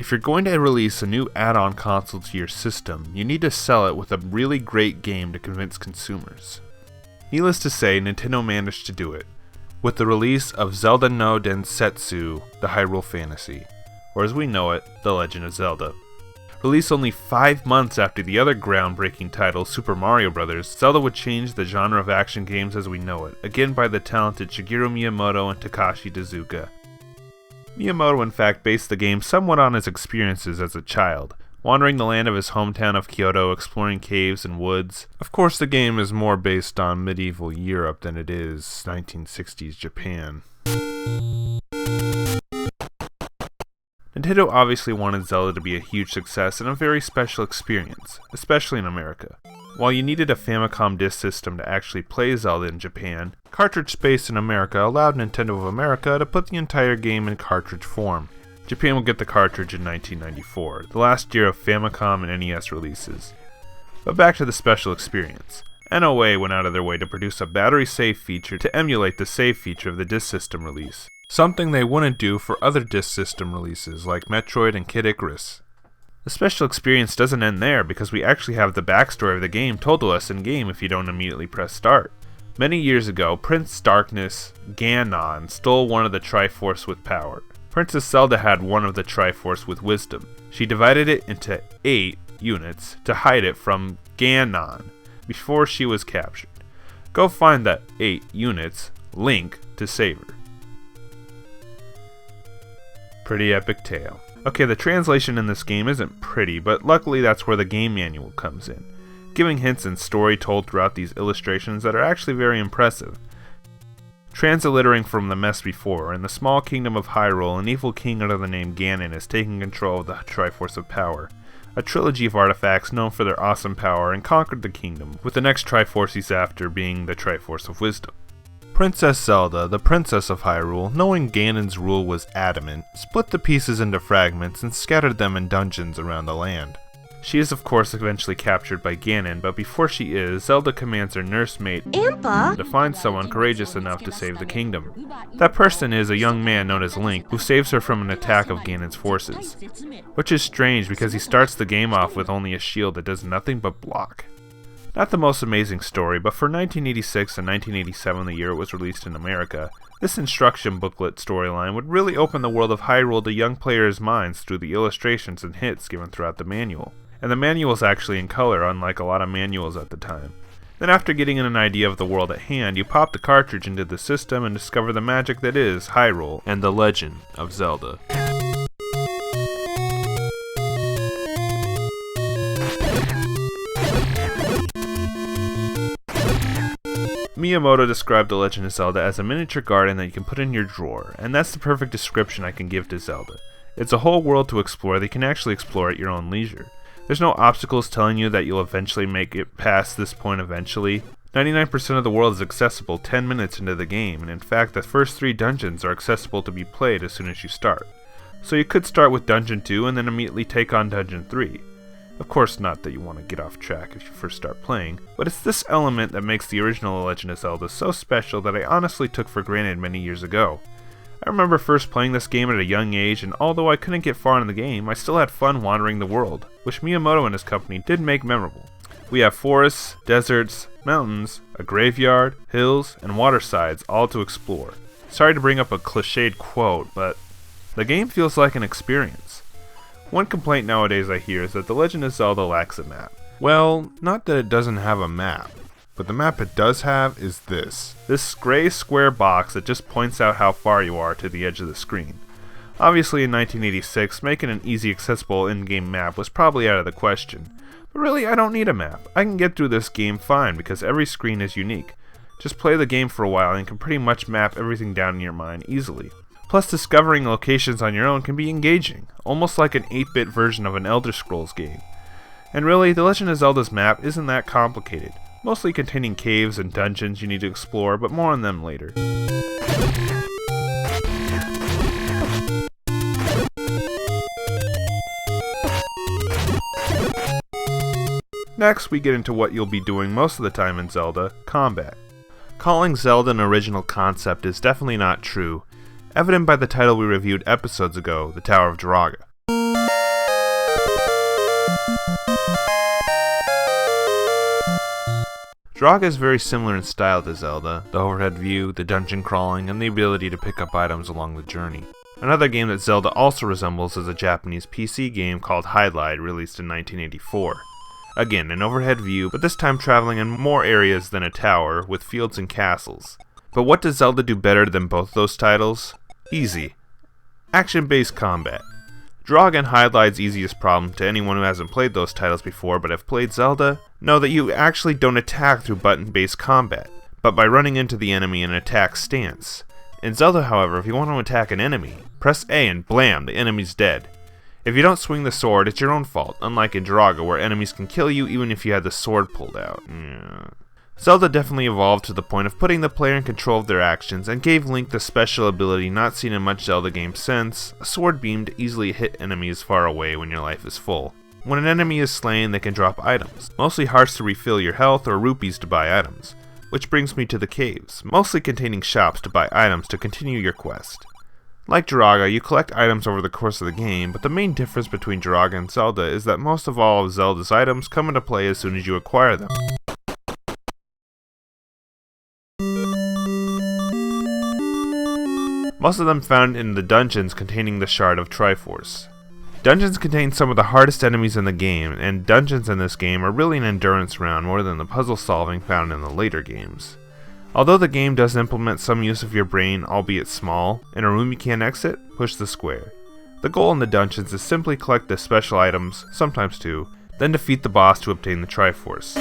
if you're going to release a new add-on console to your system, you need to sell it with a really great game to convince consumers. Needless to say, Nintendo managed to do it, with the release of Zelda no Densetsu, the Hyrule Fantasy, or as we know it, The Legend of Zelda. Released only 5 months after the other groundbreaking title, Super Mario Bros., Zelda would change the genre of action games as we know it, again by the talented Shigeru Miyamoto and Takashi Tezuka. Miyamoto in fact based the game somewhat on his experiences as a child, wandering the land of his hometown of Kyoto, exploring caves and woods. Of course the game is more based on medieval Europe than it is 1960s Japan. Nintendo obviously wanted Zelda to be a huge success and a very special experience, especially in America. While you needed a Famicom disk system to actually play Zelda in Japan, cartridge space in America allowed Nintendo of America to put the entire game in cartridge form. Japan will get the cartridge in 1994, the last year of Famicom and NES releases. But back to the special experience. NOA went out of their way to produce a battery save feature to emulate the save feature of the disk system release, something they wouldn't do for other disk system releases like Metroid and Kid Icarus. The special experience doesn't end there because we actually have the backstory of the game told to us in-game if you don't immediately press start. Many years ago, Prince Darkness Ganon stole one of the Triforce with power. Princess Zelda had one of the Triforce with wisdom. She divided it into 8 units to hide it from Ganon before she was captured. Go find that 8 units, Link, to save her. Pretty epic tale. Okay, the translation in this game isn't pretty, but luckily that's where the game manual comes in, giving hints and story told throughout these illustrations that are actually very impressive. Transliterating from the mess before, in the small kingdom of Hyrule, an evil king under the name Ganon is taking control of the Triforce of Power, a trilogy of artifacts known for their awesome power, and conquered the kingdom, with the next Triforce he's after being the Triforce of Wisdom. Princess Zelda, the Princess of Hyrule, knowing Ganon's rule was adamant, split the pieces into fragments and scattered them in dungeons around the land. She is of course eventually captured by Ganon, but before she is, Zelda commands her nursemaid Impa to find someone courageous enough to save the kingdom. That person is a young man known as Link, who saves her from an attack of Ganon's forces. Which is strange because he starts the game off with only a shield that does nothing but block. Not the most amazing story, but for 1986 and 1987, the year it was released in America, this instruction booklet storyline would really open the world of Hyrule to young players' minds through the illustrations and hints given throughout the manual. And the manual is actually in color, unlike a lot of manuals at the time. Then after getting an idea of the world at hand, you pop the cartridge into the system and discover the magic that is Hyrule and the Legend of Zelda. Miyamoto described The Legend of Zelda as a miniature garden that you can put in your drawer, and that's the perfect description I can give to Zelda. It's a whole world to explore that you can actually explore at your own leisure. There's no obstacles telling you that you'll eventually make it past this point eventually. 99% of the world is accessible 10 minutes into the game, and in fact the first 3 dungeons are accessible to be played as soon as you start. So you could start with Dungeon 2 and then immediately take on Dungeon 3. Of course, not that you want to get off track if you first start playing, but it's this element that makes the original Legend of Zelda so special that I honestly took for granted many years ago. I remember first playing this game at a young age, and although I couldn't get far in the game, I still had fun wandering the world, which Miyamoto and his company did make memorable. We have forests, deserts, mountains, a graveyard, hills, and watersides all to explore. Sorry to bring up a cliched quote, but the game feels like an experience. One complaint nowadays I hear is that The Legend of Zelda lacks a map. Well, not that it doesn't have a map, but the map it does have is this gray square box that just points out how far you are to the edge of the screen. Obviously in 1986, making an easy accessible in-game map was probably out of the question. But really, I don't need a map. I can get through this game fine because every screen is unique. Just play the game for a while and you can pretty much map everything down in your mind easily. Plus, discovering locations on your own can be engaging, almost like an 8-bit version of an Elder Scrolls game. And really, The Legend of Zelda's map isn't that complicated, mostly containing caves and dungeons you need to explore, but more on them later. Next, we get into what you'll be doing most of the time in Zelda, combat. Calling Zelda an original concept is definitely not true, evident by the title we reviewed episodes ago, The Tower of Draga. Draga is very similar in style to Zelda, the overhead view, the dungeon crawling, and the ability to pick up items along the journey. Another game that Zelda also resembles is a Japanese PC game called Highlight, released in 1984. Again, an overhead view, but this time traveling in more areas than a tower, with fields and castles. But what does Zelda do better than both those titles? Easy. Action-based combat. Draga and Highlight's easiest problem to anyone who hasn't played those titles before but have played Zelda, know that you actually don't attack through button-based combat, but by running into the enemy in an attack stance. In Zelda, however, if you want to attack an enemy, press A and blam, the enemy's dead. If you don't swing the sword, it's your own fault, unlike in Draga where enemies can kill you even if you had the sword pulled out. Zelda definitely evolved to the point of putting the player in control of their actions and gave Link the special ability not seen in much Zelda games since, a sword beam to easily hit enemies far away when your life is full. When an enemy is slain, they can drop items, mostly hearts to refill your health or rupees to buy items. Which brings me to the caves, mostly containing shops to buy items to continue your quest. Like Draga, you collect items over the course of the game, but the main difference between Draga and Zelda is that most of all of Zelda's items come into play as soon as you acquire them. Most of them found in the dungeons containing the Shard of Triforce. Dungeons contain some of the hardest enemies in the game, and dungeons in this game are really an endurance round more than the puzzle solving found in the later games. Although the game does implement some use of your brain, albeit small, in a room you can't exit, push the square. The goal in the dungeons is simply collect the special items, sometimes two, then defeat the boss to obtain the Triforce.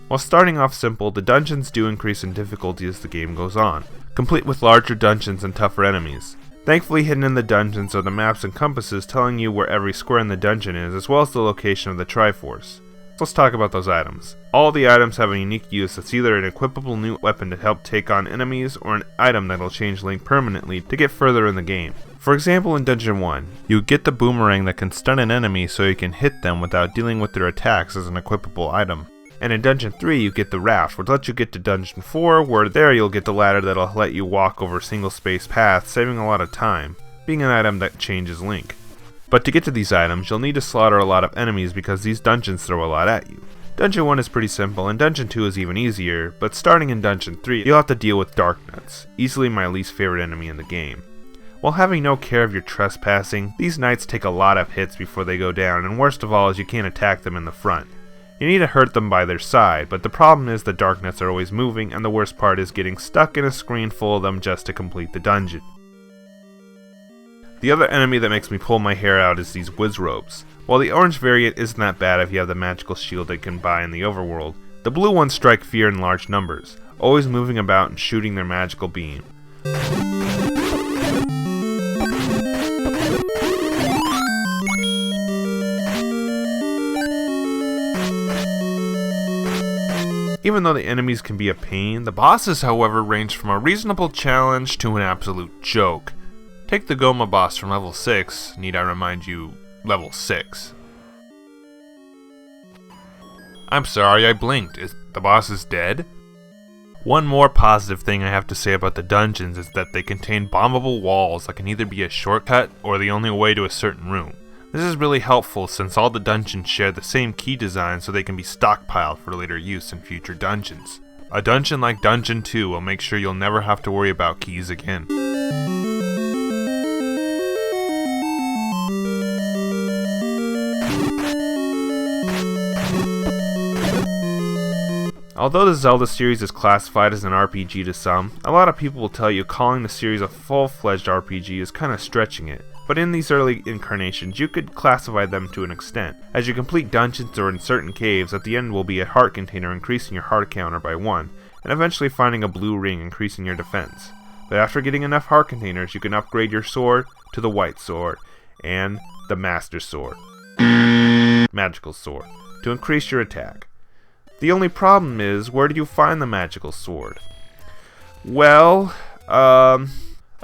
While starting off simple, the dungeons do increase in difficulty as the game goes on, complete with larger dungeons and tougher enemies. Thankfully, hidden in the dungeons are the maps and compasses telling you where every square in the dungeon is, as well as the location of the Triforce. Let's talk about those items. All the items have a unique use that's either an equipable new weapon to help take on enemies, or an item that'll change Link permanently to get further in the game. For example, in Dungeon 1, you get the boomerang that can stun an enemy so you can hit them without dealing with their attacks as an equipable item. And in Dungeon 3 you get the raft, which lets you get to Dungeon 4, where there you'll get the ladder that'll let you walk over single space paths, saving a lot of time, being an item that changes Link. But to get to these items, you'll need to slaughter a lot of enemies because these dungeons throw a lot at you. Dungeon 1 is pretty simple, and Dungeon 2 is even easier, but starting in Dungeon 3 you'll have to deal with Dark Knights, easily my least favorite enemy in the game. While having no care of your trespassing, these knights take a lot of hits before they go down, and worst of all is you can't attack them in the front. You need to hurt them by their side, but the problem is the Dark Knights are always moving, and the worst part is getting stuck in a screen full of them just to complete the dungeon. The other enemy that makes me pull my hair out is these Wizrobes. While the orange variant isn't that bad if you have the magical shield they can buy in the overworld, the blue ones strike fear in large numbers, always moving about and shooting their magical beam. Even though the enemies can be a pain, the bosses, however, range from a reasonable challenge to an absolute joke. Take the Goma boss from level 6, need I remind you, level 6. I'm sorry, I blinked. The boss is dead? One more positive thing I have to say about the dungeons is that they contain bombable walls that can either be a shortcut or the only way to a certain room. This is really helpful since all the dungeons share the same key design so they can be stockpiled for later use in future dungeons. A dungeon like Dungeon 2 will make sure you'll never have to worry about keys again. Although the Zelda series is classified as an RPG to some, a lot of people will tell you calling the series a full-fledged RPG is kinda stretching it. But in these early incarnations, you could classify them to an extent. As you complete dungeons or in certain caves, at the end will be a heart container increasing your heart counter by 1, and eventually finding a blue ring increasing your defense. But after getting enough heart containers, you can upgrade your sword to the white sword, and the Master Sword, Magical Sword, to increase your attack. The only problem is, where do you find the Magical Sword? Well,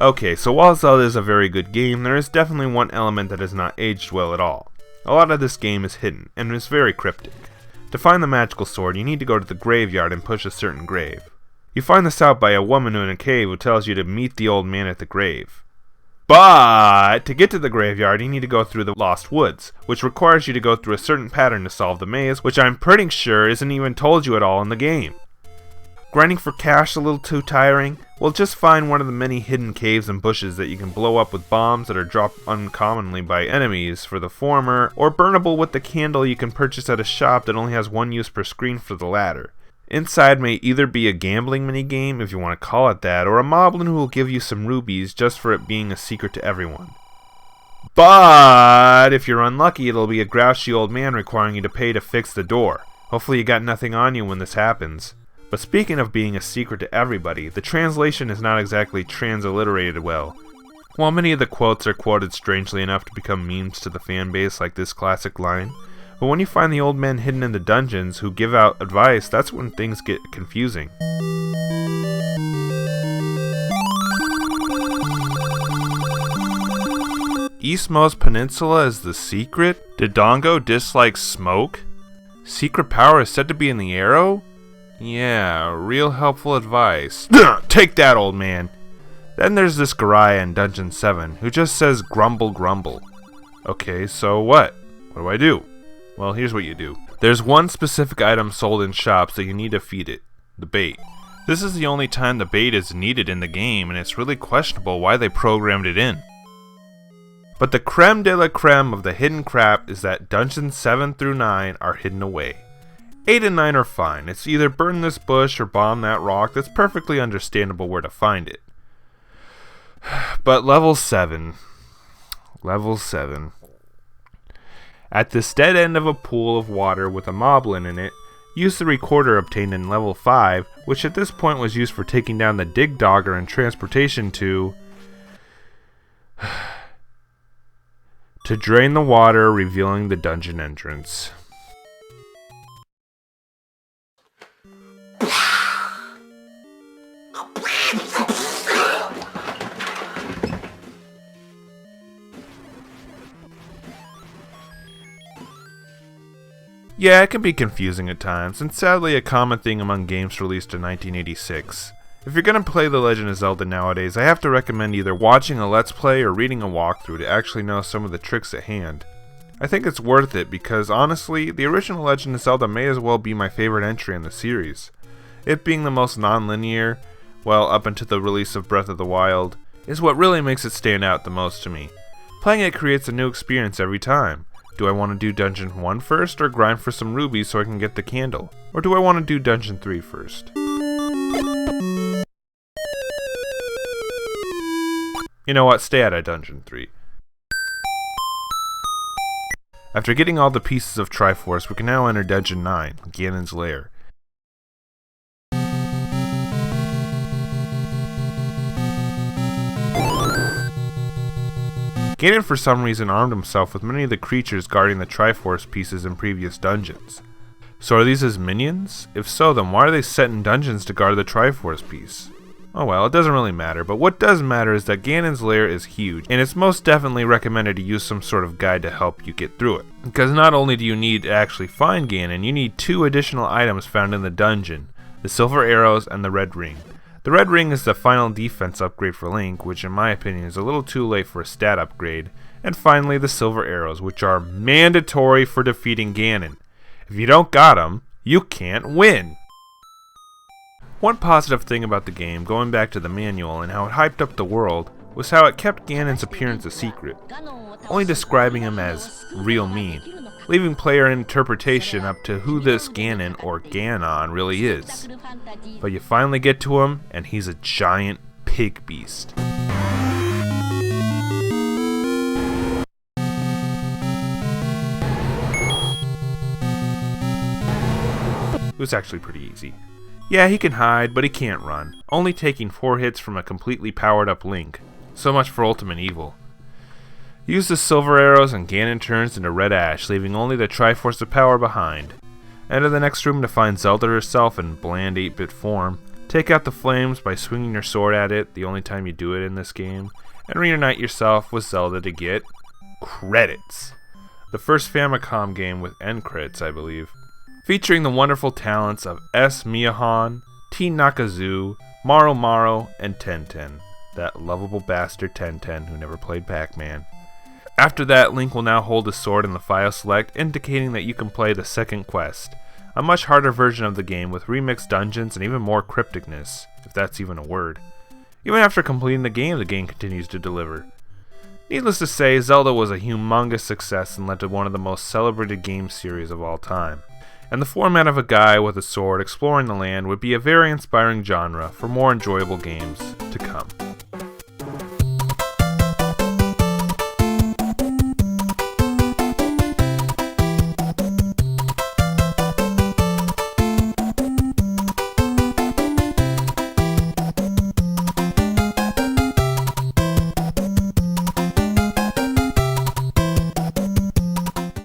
okay, so while Zelda is a very good game, there is definitely one element that has not aged well at all. A lot of this game is hidden, and is very cryptic. To find the Magical Sword, you need to go to the graveyard and push a certain grave. You find this out by a woman in a cave who tells you to meet the old man at the grave. But to get to the graveyard, you need to go through the Lost Woods, which requires you to go through a certain pattern to solve the maze, which I'm pretty sure isn't even told you at all in the game. Grinding for cash a little too tiring? Well, just find one of the many hidden caves and bushes that you can blow up with bombs that are dropped uncommonly by enemies for the former, or burnable with the candle you can purchase at a shop that only has one use per screen for the latter. Inside may either be a gambling minigame, if you want to call it that, or a moblin who will give you some rubies just for it being a secret to everyone. But if you're unlucky, it'll be a grouchy old man requiring you to pay to fix the door. Hopefully you got nothing on you when this happens. But speaking of being a secret to everybody, the translation is not exactly transliterated well. While many of the quotes are quoted strangely enough to become memes to the fanbase, like this classic line, but when you find the old men hidden in the dungeons who give out advice, that's when things get confusing. Eastmost Peninsula is the secret? Did Dongo dislike smoke? Secret power is said to be in the arrow? Yeah, real helpful advice. Take that, old man! Then there's this Gariah in Dungeon 7, who just says grumble grumble. Okay, so what? What do I do? Well, here's what you do. There's one specific item sold in shops that you need to feed it. The bait. This is the only time the bait is needed in the game, and it's really questionable why they programmed it in. But the creme de la creme of the hidden crap is that Dungeons 7 through 9 are hidden away. 8 and 9 are fine. It's either burn this bush or bomb that rock. That's perfectly understandable where to find it. But level 7. Level 7. At this dead end of a pool of water with a moblin in it, use the recorder obtained in level 5, which at this point was used for taking down the dig dogger and transportation to drain the water, revealing the dungeon entrance. Yeah, it can be confusing at times, and sadly a common thing among games released in 1986. If you're gonna play The Legend of Zelda nowadays, I have to recommend either watching a Let's Play or reading a walkthrough to actually know some of the tricks at hand. I think it's worth it because, honestly, the original Legend of Zelda may as well be my favorite entry in the series. It being the most non-linear, well, up until the release of Breath of the Wild, is what really makes it stand out the most to me. Playing it creates a new experience every time. Do I want to do Dungeon 1 first, or grind for some rubies so I can get the candle? Or do I want to do Dungeon 3 first? You know what, stay out of Dungeon 3. After getting all the pieces of Triforce, we can now enter Dungeon 9, Ganon's Lair. Ganon for some reason armed himself with many of the creatures guarding the Triforce pieces in previous dungeons. So are these his minions? If so, then why are they set in dungeons to guard the Triforce piece? Oh well, it doesn't really matter, but what does matter is that Ganon's lair is huge, and it's most definitely recommended to use some sort of guide to help you get through it. Because not only do you need to actually find Ganon, you need 2 additional items found in the dungeon, the silver arrows and the red ring. The red ring is the final defense upgrade for Link, which in my opinion is a little too late for a stat upgrade. And finally the silver arrows, which are mandatory for defeating Ganon. If you don't got them, you can't win! One positive thing about the game, going back to the manual and how it hyped up the world, was how it kept Ganon's appearance a secret, only describing him as real mean, leaving player interpretation up to who this Ganon or Ganon really is. But you finally get to him, and he's a giant pig beast. It was actually pretty easy. Yeah, he can hide, but he can't run, only taking 4 hits from a completely powered up Link. So much for Ultimate Evil. Use the silver arrows and Ganon turns into red ash, leaving only the Triforce of Power behind. Enter the next room to find Zelda herself in bland 8-bit form. Take out the flames by swinging your sword at it, the only time you do it in this game, and reunite yourself with Zelda to get credits. The first FamiCom game with end credits, I believe. Featuring the wonderful talents of S. Miyahan, T Nakazu, Maro Maro, and Ten, that lovable bastard Ten who never played Pac-Man. After that, Link will now hold his sword in the file select, indicating that you can play the second quest, a much harder version of the game with remixed dungeons and even more crypticness, if that's even a word. Even after completing the game continues to deliver. Needless to say, Zelda was a humongous success and led to one of the most celebrated game series of all time. And the format of a guy with a sword exploring the land would be a very inspiring genre for more enjoyable games to come.